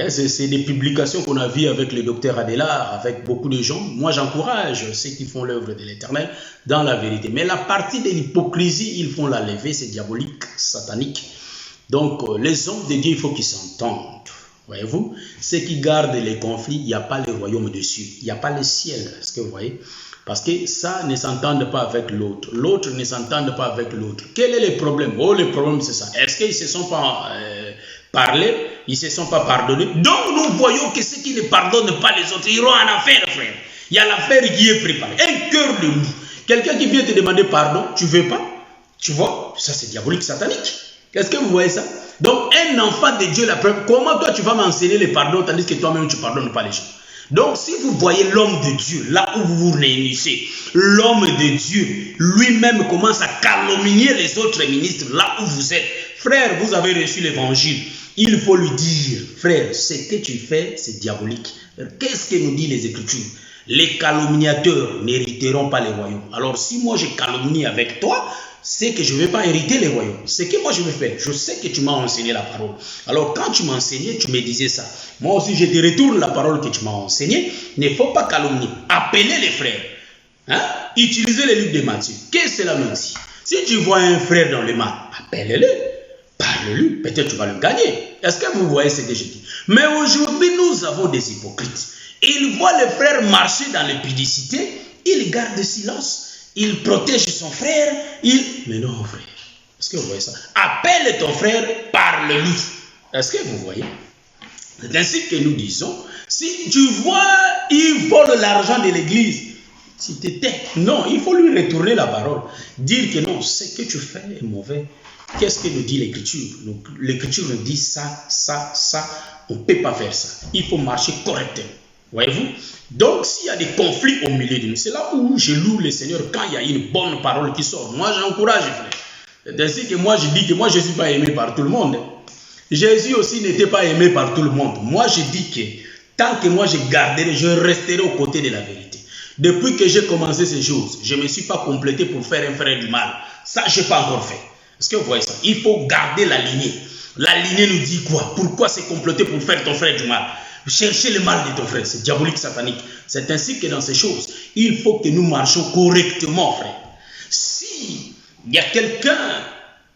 C'est des publications qu'on a vues avec le docteur Adélard, avec beaucoup de gens. Moi, j'encourage ceux qui font l'œuvre de l'Éternel dans la vérité. Mais la partie de l'hypocrisie, ils font la lever, c'est diabolique, satanique. Donc, les hommes de Dieu, il faut qu'ils s'entendent. Voyez-vous, ceux qui gardent les conflits, il n'y a pas le royaume dessus, il n'y a pas le ciel. Est-ce que vous voyez? Parce que ça ne s'entendent pas avec l'autre. L'autre ne s'entendent pas avec l'autre. Quel est le problème? Oh, le problème, c'est ça. Est-ce qu'ils ne se sont pas parlé? Ils ne se sont pas pardonnés. Donc, nous voyons que ceux qui ne pardonnent pas les autres iront en affaire, frère. Il y a l'affaire qui est préparée. Un cœur de loup. Quelqu'un qui vient te demander pardon, tu ne veux pas? Tu vois? Ça, c'est diabolique, satanique. Est-ce que vous voyez ça? Donc, un enfant de Dieu, la preuve, comment toi tu vas m'enseigner le pardon tandis que toi-même tu ne pardonnes pas les gens? Donc, si vous voyez l'homme de Dieu, là où vous vous réunissez, l'homme de Dieu lui-même commence à calomnier les autres ministres, là où vous êtes. Frère, vous avez reçu l'évangile. Il faut lui dire, frère, ce que tu fais, c'est diabolique. Qu'est-ce que nous dit les Écritures? Les calomniateurs n'hériteront pas les royaumes. Alors, si moi je calomnie avec toi, c'est que je ne vais pas hériter les royaumes. Ce que moi je vais faire, je sais que tu m'as enseigné la parole. Alors quand tu m'as enseigné, tu me disais ça. Moi aussi je te retourne la parole que tu m'as enseignée. Il ne faut pas calomnier. Appelez les frères. Hein? Utilisez les livres de Matthieu. Qu'est-ce que cela nous dit? Si tu vois un frère dans le mal, appelle-le. Parle-lui. Peut-être tu vas le gagner. Est-ce que vous voyez ce que je dis? Mais aujourd'hui, nous avons des hypocrites. Ils voient le frère marcher dans l'épidicité. Ils gardent silence. Il protège son frère, Mais non, frère. Est-ce que vous voyez ça? Appelle ton frère, parle-lui. Est-ce que vous voyez? C'est ainsi que nous disons, si tu vois, il vole l'argent de l'église, Si tu étais. Non, il faut lui retourner la parole. Dire que non, ce que tu fais est mauvais. Qu'est-ce que nous dit l'Écriture? L'Écriture nous dit ça, ça, ça. On ne peut pas faire ça. Il faut marcher correctement. Voyez-vous? Donc, s'il y a des conflits au milieu de nous, c'est là où je loue le Seigneur quand il y a une bonne parole qui sort. Moi, j'encourage, frère. C'est ainsi que moi, je dis que moi, je ne suis pas aimé par tout le monde. Jésus aussi n'était pas aimé par tout le monde. Moi, je dis que tant que moi, je garderai, je resterai aux côtés de la vérité. Depuis que j'ai commencé ces choses, je ne me suis pas complété pour faire un frère du mal. Ça, je n'ai pas encore fait. Est-ce que vous voyez ça? Il faut garder la lignée. La lignée nous dit quoi? Pourquoi c'est complété pour faire ton frère du mal? Chercher le mal de ton frère, c'est diabolique, satanique. C'est ainsi que dans ces choses, il faut que nous marchions correctement, frère. Si il y a quelqu'un,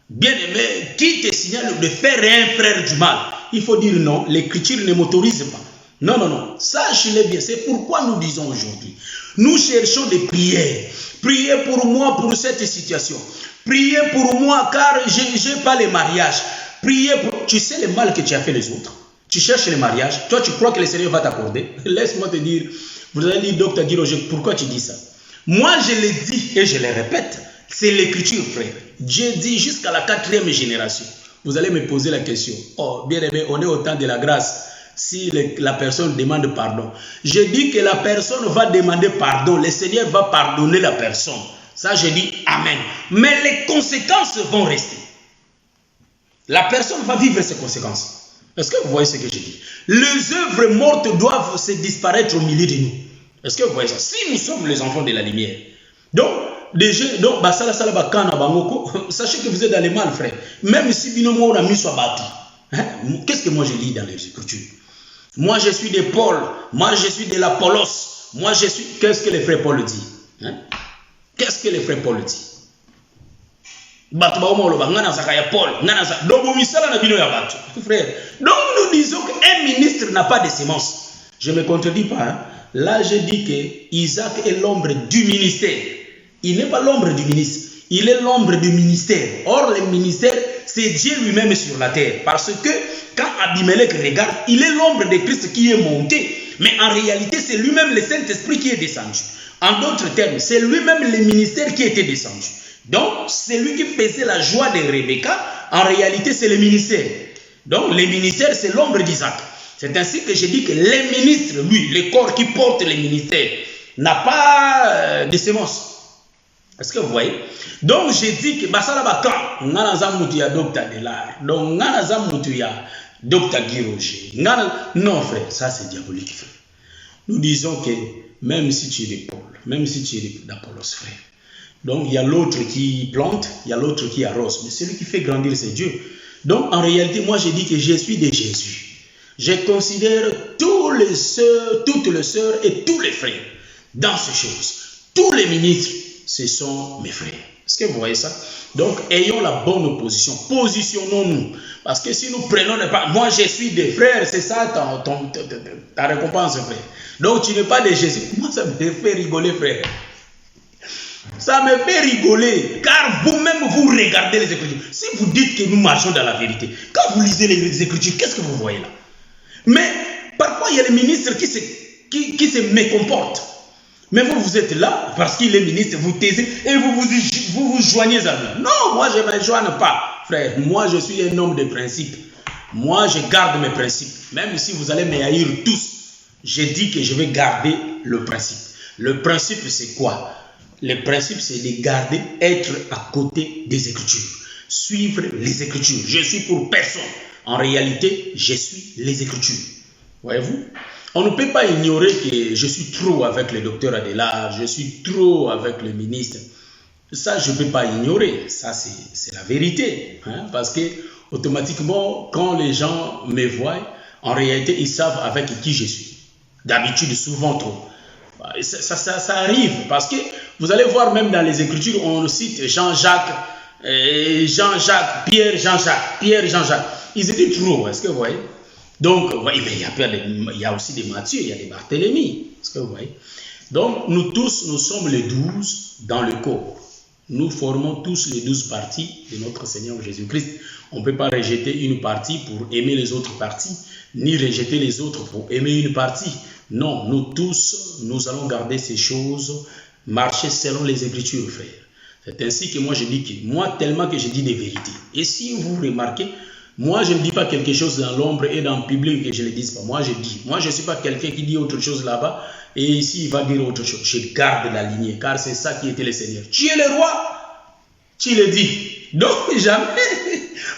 bien aimé, qui te signale de faire un frère du mal, il faut dire non, l'Écriture ne m'autorise pas. Non, non, non, sache-le bien, c'est pourquoi nous disons aujourd'hui, nous cherchons des prières. Priez pour moi pour cette situation. Priez pour moi car je n'ai pas le mariage. Priez pour... Tu sais le mal que tu as fait les autres. Tu cherches le mariage. Toi, tu crois que le Seigneur va t'accorder. Laisse-moi te dire, vous allez dire, docteur Guiroger, pourquoi tu dis ça? Moi, je le dis et je le répète. C'est l'Écriture, frère. Dieu dit jusqu'à la 4e génération. Vous allez me poser la question. Oh, bien aimé, on est au temps de la grâce. Si la personne demande pardon. Je dis que la personne va demander pardon. Le Seigneur va pardonner la personne. Ça, je dis Amen. Mais les conséquences vont rester. La personne va vivre ces conséquences. Est-ce que vous voyez ce que je dis? Les œuvres mortes doivent se disparaître au milieu de nous. Est-ce que vous voyez ça? Si nous sommes les enfants de la lumière. Donc, déjà, sachez que vous êtes dans les mal, frère. Même si binomo on a mis sur battu. Qu'est-ce que moi je lis dans les Écritures? Moi je suis de Paul. Moi je suis de l'Apollos. Moi je suis... Qu'est-ce que le frère Paul dit? Qu'est-ce que le frère Paul dit? Donc nous disons qu'un ministre n'a pas de sémence. Je ne me contredis pas. Hein? Là, je dis que Isaac est l'ombre du ministère. Il n'est pas l'ombre du ministre. Il est l'ombre du ministère. Or, le ministère, c'est Dieu lui-même sur la terre. Parce que quand Abimelech regarde, il est l'ombre de Christ qui est monté. Mais en réalité, c'est lui-même le Saint-Esprit qui est descendu. En d'autres termes, c'est lui-même le ministère qui était descendu. Donc, c'est lui qui faisait la joie de Rebecca. En réalité, c'est le ministère. Donc, le ministère, c'est l'ombre d'Isaac. C'est ainsi que je dis que le ministre, lui, le corps qui porte le ministère, n'a pas de sémence. Est-ce que vous voyez? Donc, je dis que Basalabaka, Nanazamutuya Docteur Delar, donc Nanazamutuya Docteur Guiroger. Non, frère, ça c'est diabolique, frère. Nous disons que même si tu es de Paul, même si tu es d'Apollos, frère, donc il y a l'autre qui plante, il y a l'autre qui arrose, mais celui qui fait grandir c'est Dieu. Donc en réalité, moi je dis que je suis de Jésus. Je considère toutes les sœurs et tous les frères dans ces choses. Tous les ministres, ce sont mes frères. Est-ce que vous voyez ça? Donc ayons la bonne opposition. Positionnons-nous. Parce que si nous prenons pas, moi je suis des frères, c'est ça ta récompense, frère. Donc tu n'es pas de Jésus. Moi ça me fait rigoler, frère. Ça me fait rigoler, car vous-même vous regardez les Écritures. Si vous dites que nous marchons dans la vérité, quand vous lisez les Écritures, qu'est-ce que vous voyez là? Mais parfois il y a les ministres qui se mécomportent. Mais vous êtes là, parce qu'il est ministre, vous taisez et vous joignez à lui. Non, moi je ne me joigne pas, frère. Moi je suis un homme de principe. Moi je garde mes principes. Même si vous allez me haïr tous, je dis que je vais garder le principe. Le principe c'est quoi? Le principe, c'est de garder, être à côté des Écritures. Suivre les Écritures. Je suis pour personne. En réalité, je suis les Écritures. Voyez-vous? On ne peut pas ignorer que je suis trop avec le docteur Adela, je suis trop avec le ministre. Ça, je ne peux pas ignorer. Ça, c'est la vérité. Hein? Parce que, automatiquement, quand les gens me voient, en réalité, ils savent avec qui je suis. D'habitude, souvent trop. Ça arrive parce que vous allez voir même dans les Écritures, on cite Jean-Jacques, Pierre, Jean-Jacques. Ils étaient trop, est-ce que vous voyez? Donc, il y a aussi des Matthieu, il y a des Barthélemy, est-ce que vous voyez? Donc, nous tous, nous sommes les 12 dans le corps. Nous formons tous les 12 parties de notre Seigneur Jésus-Christ. On ne peut pas rejeter une partie pour aimer les autres parties, ni rejeter les autres pour aimer une partie. Non, nous tous, nous allons garder ces choses Marcher selon les Écritures, frère. C'est ainsi que moi je dis que, moi tellement que je dis des vérités. Et si vous remarquez, moi je ne dis pas quelque chose dans l'ombre et dans le public que je ne le dise pas. Moi je dis, moi je ne suis pas quelqu'un qui dit autre chose là-bas et ici il va dire autre chose. Je garde la lignée car c'est ça qui était le Seigneur. Tu es le roi, tu le dis. Donc jamais,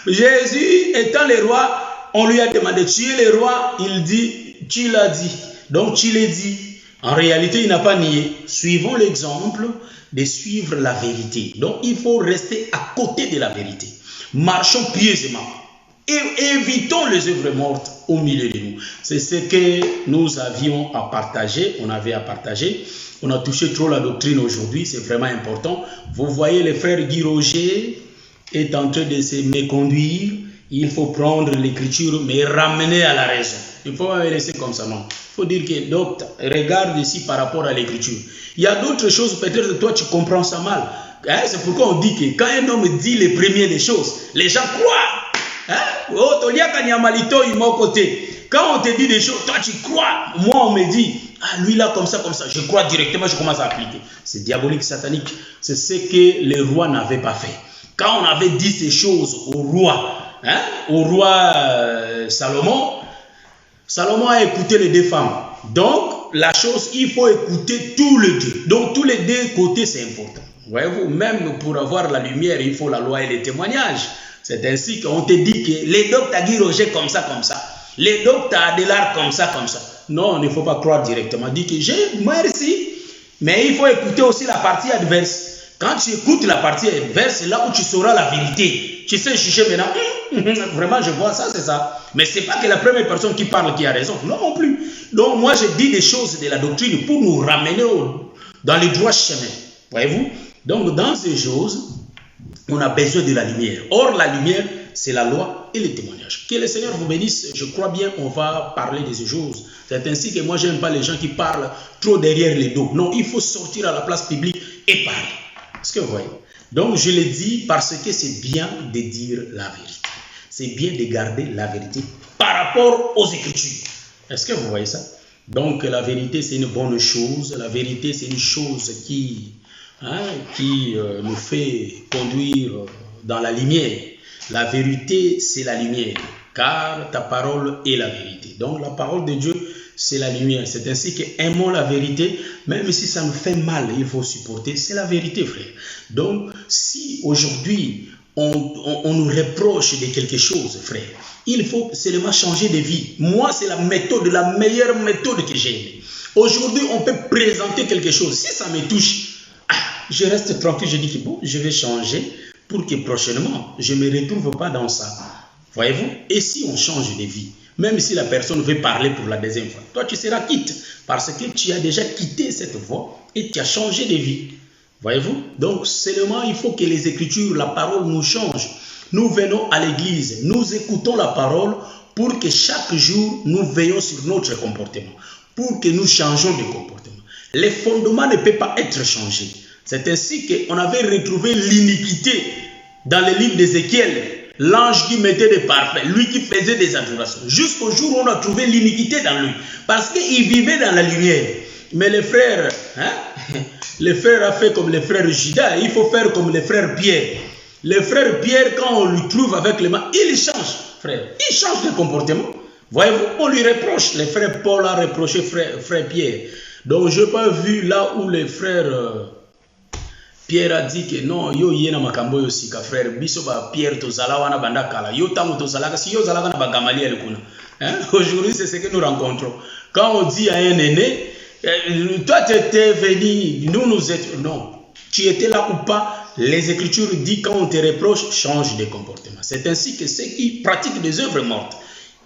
Jésus étant le roi, on lui a demandé, tu es le roi, il dit, tu l'as dit. Donc tu l'as dit. En réalité, il n'a pas nié. Suivons l'exemple de suivre la vérité. Donc, il faut rester à côté de la vérité. Marchons pieusement et évitons les œuvres mortes au milieu de nous. C'est ce que nous avions à partager. On avait à partager. On a touché trop la doctrine aujourd'hui. C'est vraiment important. Vous voyez, le frère Guy Roger est en train de se méconduire. Il faut prendre l'écriture, mais ramener à la raison. Il ne faut pas me laisser comme ça, non. Il faut dire que, donc, regarde ici par rapport à l'écriture. Il y a d'autres choses, peut-être que toi, tu comprends ça mal. Hein? C'est pourquoi on dit que quand un homme dit les premiers des choses, les gens croient. Hein? Quand on te dit des choses, toi, tu crois. Moi, on me dit, ah, lui là, comme ça, je crois directement, je commence à appliquer. C'est diabolique, satanique. C'est ce que les rois n'avaient pas fait. Quand on avait dit ces choses au roi, hein, au roi Salomon, Salomon a écouté les deux femmes. Donc, la chose, il faut écouter tous les deux. Donc, tous les deux côtés, c'est important. Voyez-vous, même pour avoir la lumière, il faut la loi et les témoignages. C'est ainsi qu'on te dit que les docteurs Guy Roger comme ça. Les docteurs Adélard comme ça. Non, il ne faut pas croire directement. Dit que j'ai merci, mais il faut écouter aussi la partie adverse. Quand tu écoutes la partie adverse, c'est là où tu sauras la vérité. Tu sais juger maintenant. Vraiment, je vois ça, c'est ça. Mais ce n'est pas que la première personne qui parle qui a raison. Non plus. Donc, moi, je dis des choses de la doctrine pour nous ramener dans le droit chemin. Voyez-vous? Donc, dans ces choses, on a besoin de la lumière. Or, la lumière, c'est la loi et les témoignages. Que le Seigneur vous bénisse. Je crois bien qu'on va parler de ces choses. C'est ainsi que moi, je n'aime pas les gens qui parlent trop derrière les dos. Non, il faut sortir à la place publique et parler. Est-ce que vous voyez? Donc, je le dis parce que c'est bien de dire la vérité. C'est bien de garder la vérité par rapport aux Écritures. Est-ce que vous voyez ça? Donc, la vérité, c'est une bonne chose. La vérité, c'est une chose qui nous fait conduire dans la lumière. La vérité, c'est la lumière, car ta parole est la vérité. Donc, la parole de Dieu, c'est la lumière. C'est ainsi que aimons la vérité, même si ça nous fait mal, il faut supporter. C'est la vérité, frère. Donc, si aujourd'hui, on nous reproche de quelque chose, frère, il faut seulement changer de vie. Moi, c'est la méthode, la meilleure méthode que j'ai. Aujourd'hui, on peut présenter quelque chose. Si ça me touche, je reste tranquille, je dis que bon, je vais changer pour que prochainement, je ne me retrouve pas dans ça. Voyez-vous? Et si on change de vie, même si la personne veut parler pour la deuxième fois, toi, tu seras quitte parce que tu as déjà quitté cette voie et tu as changé de vie. Voyez-vous? Donc, seulement, il faut que les Écritures, la parole nous change. Nous venons à l'église, nous écoutons la parole pour que chaque jour, nous veillons sur notre comportement, pour que nous changeons de comportement. Les fondements ne peuvent pas être changés. C'est ainsi qu'on avait retrouvé l'iniquité dans le livre d'Ézéchiel. L'ange qui mettait des parfums, lui qui faisait des adorations. Jusqu'au jour où on a trouvé l'iniquité dans lui. Parce qu'il vivait dans la lumière. Mais les frères, les frères a fait comme les frères Judas. Il faut faire comme les frères Pierre. Les frères Pierre, quand on lui trouve avec les mains, il change, frère. Il change de comportement. Voyez-vous, on lui reproche. Les frères Paul a reproché frère Pierre. Donc, je n'ai pas vu là où les frères... Pierre a dit que non, yo yena makambo yo sika frère biso ba Pierre tozala wana bandakala yo tango tozala si yo zala na ba Gamaliel kuna. Aujourd'hui c'est ce que nous rencontrons. Quand on dit à un aîné, toi tu étais venu, nous étions non, tu étais là ou pas, les Écritures disent quand on te reproche, change de comportement. C'est ainsi que ceux qui pratiquent des œuvres mortes,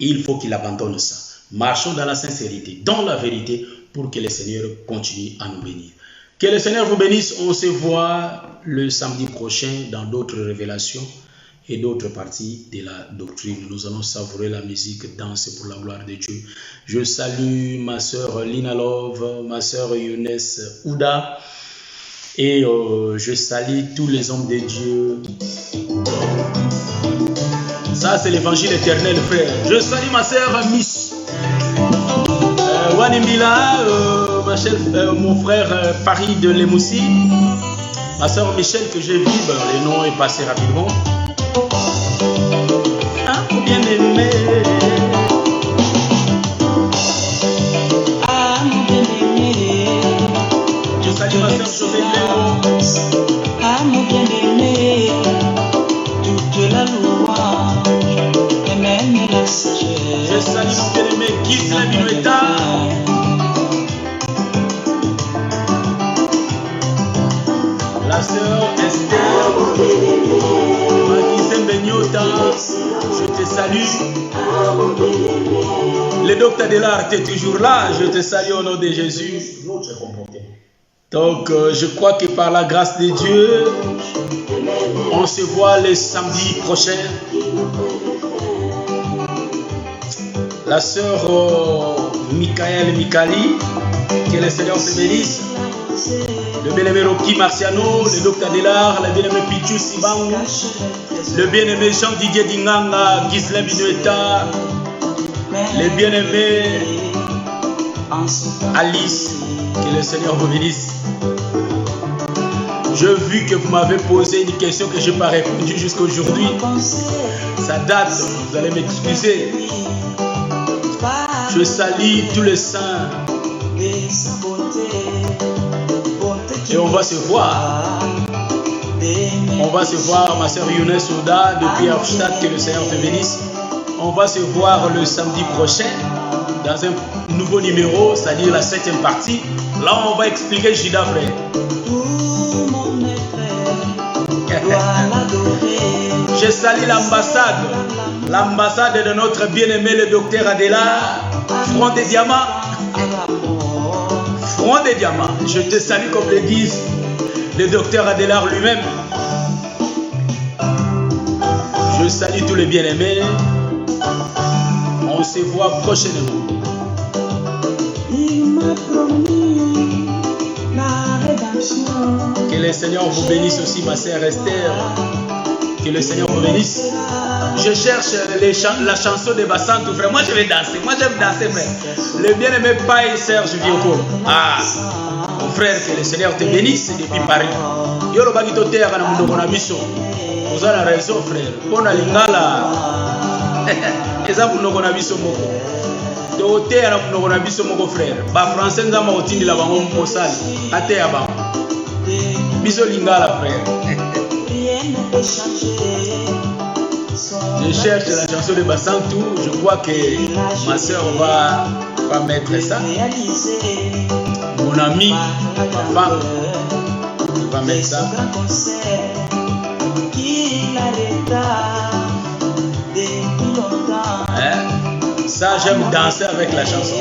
il faut qu'ils abandonnent ça. Marchons dans la sincérité, dans la vérité pour que le Seigneur continue à nous bénir. Que le Seigneur vous bénisse. On se voit le samedi prochain dans d'autres révélations et d'autres parties de la doctrine. Nous allons savourer la musique, danser pour la gloire de Dieu. Je salue ma sœur Lina Love, ma sœur Younes Ouda et je salue tous les hommes de Dieu. Ça, c'est l'évangile éternel, frère. Je salue ma sœur Miss Wanimbila. mon frère Farid de Lemoussi, ma soeur Michel que j'ai vu, le nom est passé rapidement. Ah, bien aimé. Ah, mon bien-aimé. Je salue ma soeur José Léo. Ah, mon bien-aimé. Toute la louange et même la sagesse. Je salue mon bien-aimé Gisela Binueta. La sœur Esther, Maguise Benyota, je te salue. Le docteur Delard, tu es toujours là, je te salue au nom de Jésus. Donc, je crois que par la grâce de Dieu, on se voit le samedi prochain. La sœur Michael Mikali, que le Seigneur te bénisse. Le bien-aimé Rocky Marciano, le docteur Delard, le bien-aimé Pichou Sibangu, le bien-aimé Jean-Didier Dinganga, Gisela Binueta, le bien-aimé Alice, que le Seigneur vous bénisse. J'ai vu que vous m'avez posé une question que je n'ai pas répondu jusqu'à aujourd'hui. Ça date, vous allez m'excuser. Je salue tous les saints. Et on va se voir. On va se voir, ma soeur Younes Ouda, depuis Arfstadt, que le Seigneur te bénisse. On va se voir le samedi prochain dans un nouveau numéro, c'est-à-dire la 7e partie. Là, on va expliquer Judas, frère. Je salue l'ambassade de notre bien-aimé le docteur Adela, Front des Diamants. Front des Diamants, je te salue comme le dit le docteur Adela lui-même. Je salue tous les bien-aimés. On se voit prochainement. Il m'a promis la rédemption. Que le Seigneur vous bénisse aussi, ma sœur Esther. Que le Seigneur vous bénisse. Je cherche la chanson de Bassantou, frère. Moi, je vais danser. Moi, j'aime danser, frère. Le bien-aimé Paï Serge Vioko. Ah, mon frère, que le Seigneur te bénisse depuis Paris. Yolo bagito terre na mundo na biso. Vous avez raison, frère. Bon à lingala. Eza mundo na biso moko. To terre na mundo na biso moko, frère. Ba français nzama otindi la bango mposali. Ate ya bango. Biso lingala, frère. Je cherche la chanson de Bassantou. Je crois que ma soeur va mettre ça. Mon ami, ma femme, va mettre ça. Hein? Ça, j'aime danser avec la chanson.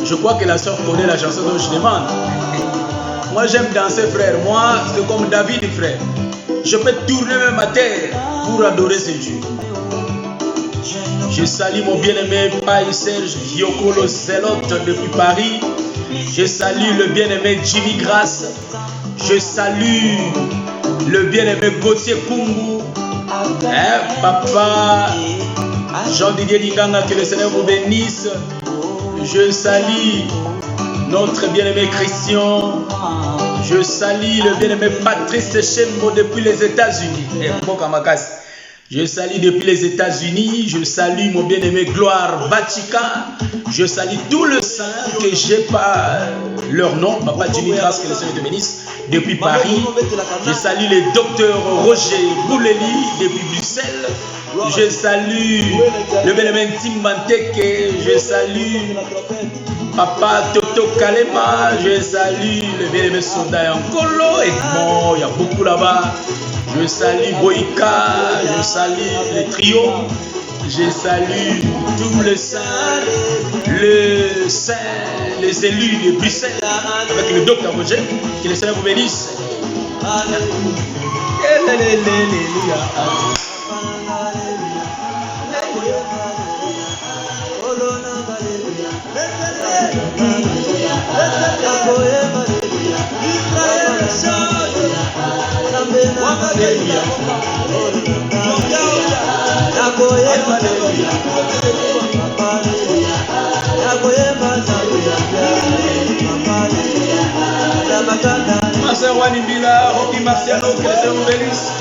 Je crois que la soeur connaît la chanson dont je demande. Moi, j'aime danser, frère. Moi, c'est comme David, frère. Je peux tourner même à terre pour adorer ce Dieu. Je salue mon bien-aimé Paï Serge Viocolo Zelote depuis Paris. Je salue le bien-aimé Jimmy Grasse. Je salue le bien-aimé Gauthier Kungu. Hein, papa Jean-Didier Dinganga, que le Seigneur vous bénisse. Je salue notre bien-aimé Christian. Je salue le bien-aimé Patrice Chembo depuis les États-Unis. Je salue depuis les États-Unis. Je salue mon bien-aimé Gloire Bachika. Je salue tous les saints que j'ai pas leur nom. Papa Jimmy Grasse, que le Seigneur te bénisse. Depuis Paris. Je salue le docteur Roger Bouleli depuis Bruxelles. Je salue le bien-aimé Tim Manteke. Je salue Papa Toto Kalema. Je salue le bien-aimé Sonda Yankolo. Et bon, il y a beaucoup là-bas. Je salue Boïka. Je salue les trios. Je salue tous les saints, les élus de Bruxelles, avec le docteur Roger. Que le Seigneur vous bénisse. Hallelujah. Wanibila, Rocky Marciano, que le Seigneur vous bénisse.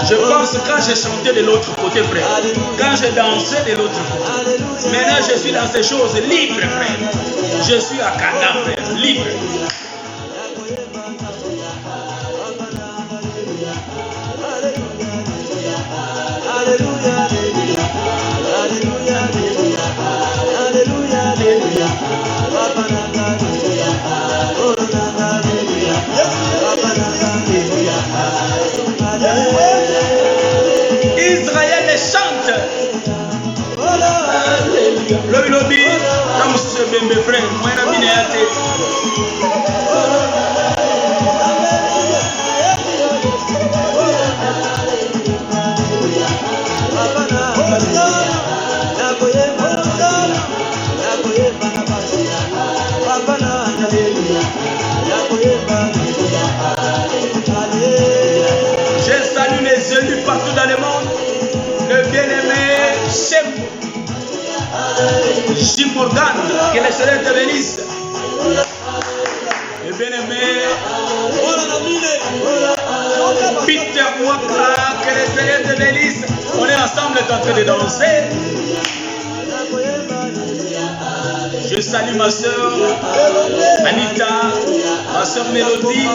Je pense quand j'ai chanté de l'autre côté, frère, quand j'ai dansé de l'autre côté, maintenant je suis dans ces choses libres, frère. Je suis à Canada, frère, libre. Israël chante. Le lobby, comme ce bébé frère, moi la minéate. Je salue les élus partout dans le monde. Le bien-aimé Chef Jim Morgan, que le Seigneur te bénisse. Le bien-aimé Peter Waka, que le Seigneur te bénisse. On est ensemble en train de danser. Je salue ma soeur Anita, ma soeur Mélodie,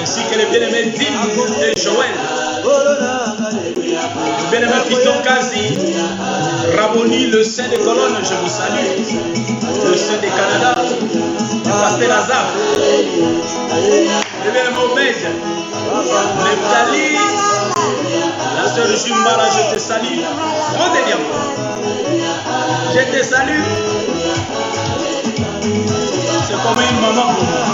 ainsi que les bien-aimés Dim et Joël. Le bien-aimé Piston Kazi, Raboni, le Saint des colonnes, je vous salue. Le Saint des Canada, le pasteur Lazare, le bien-aimé Obed, Neptali, la soeur Jumbara, je te salue. Montez bien. Je te salue. C'est comme une maman pour moi.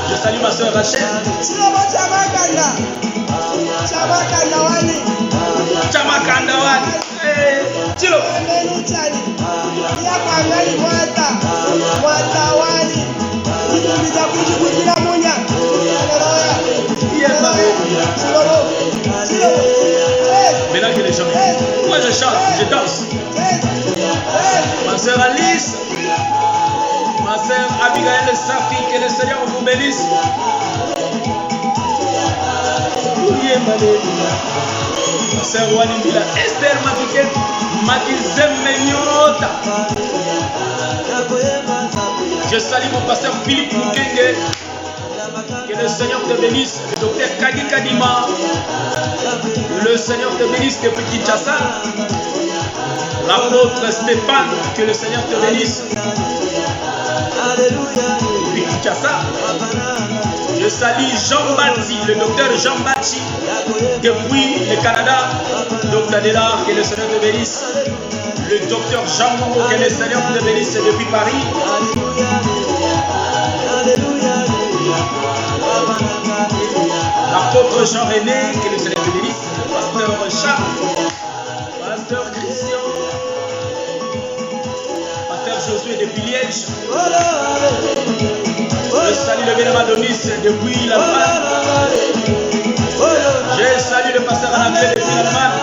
Je salue ma soeur Rachel. Chamakandawani. Chilo. Maintenant que les gens, moi je chante, je danse. Ma soeur Alice, ma soeur Abigail Safi, que le Seigneur vous bénisse. Ma soeur Wanimila, Esther Makizem Menyota. Je salue mon pasteur Philippe Mukenge. Que le Seigneur te bénisse. Le docteur Kadi Kadima. Le Seigneur te bénisse depuis Kinshasa. L'apôtre Stéphane. Que le Seigneur te bénisse. Depuis Kinshasa. Je salue Jean Bati, le docteur Jean Bati. Depuis le Canada. Docteur Delar. Que le Seigneur te bénisse. Le docteur Jean Mongo. Que le Seigneur te bénisse depuis Paris. L'apôtre Jean-René, que le Seigneur te bénisse. Pasteur Charles, Pasteur Christian, Pasteur Josué depuis Liège. Je salue le bien-aimé Adonis depuis l'Allemagne. Je salue le pasteur Anabel depuis l'Allemagne.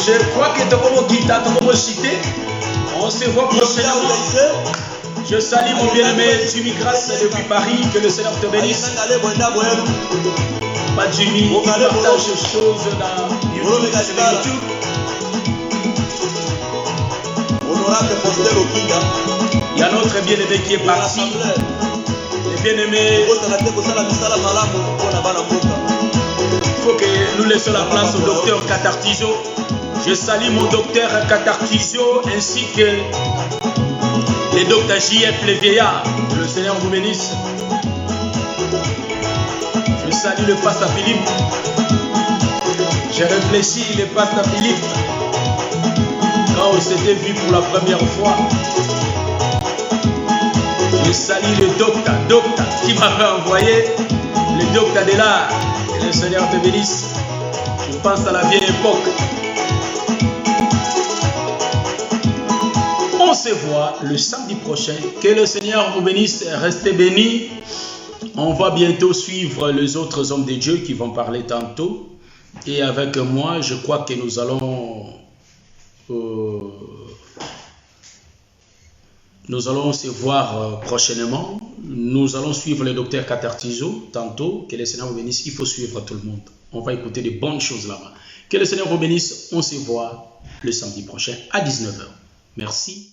Je crois que Tokomo Kita, Tokomo Chité, on se voit prochainement. Je salue mon bien-aimé Jimmy Grasse depuis Paris, que le Seigneur te bénisse. Pas Jimmy, il partage ces choses dans YouTube. Il y a notre bien-aimé qui est parti. Le bien-aimé, il faut que nous laissions la place au docteur Katartizo. Je salue mon docteur Katartizo ainsi que les docteurs JF, les vieillards. Que le Seigneur vous bénisse. Je salue le pasteur Philippe. J'ai réfléchi, le pasteur Philippe, quand on s'était vu pour la première fois. Je salue le docteur qui m'avait envoyé, le docteur de l'art. Que le Seigneur te bénisse. Je pense à la vieille époque. se voit le samedi prochain. Que le Seigneur vous bénisse. Restez bénis. On va bientôt suivre les autres hommes de Dieu qui vont parler tantôt. Et avec moi, je crois que nous allons se voir prochainement. Nous allons suivre le docteur Katartizo tantôt. Que le Seigneur vous bénisse. Il faut suivre tout le monde. On va écouter des bonnes choses là-bas. Que le Seigneur vous bénisse. On se voit le samedi prochain à 19 h. Merci.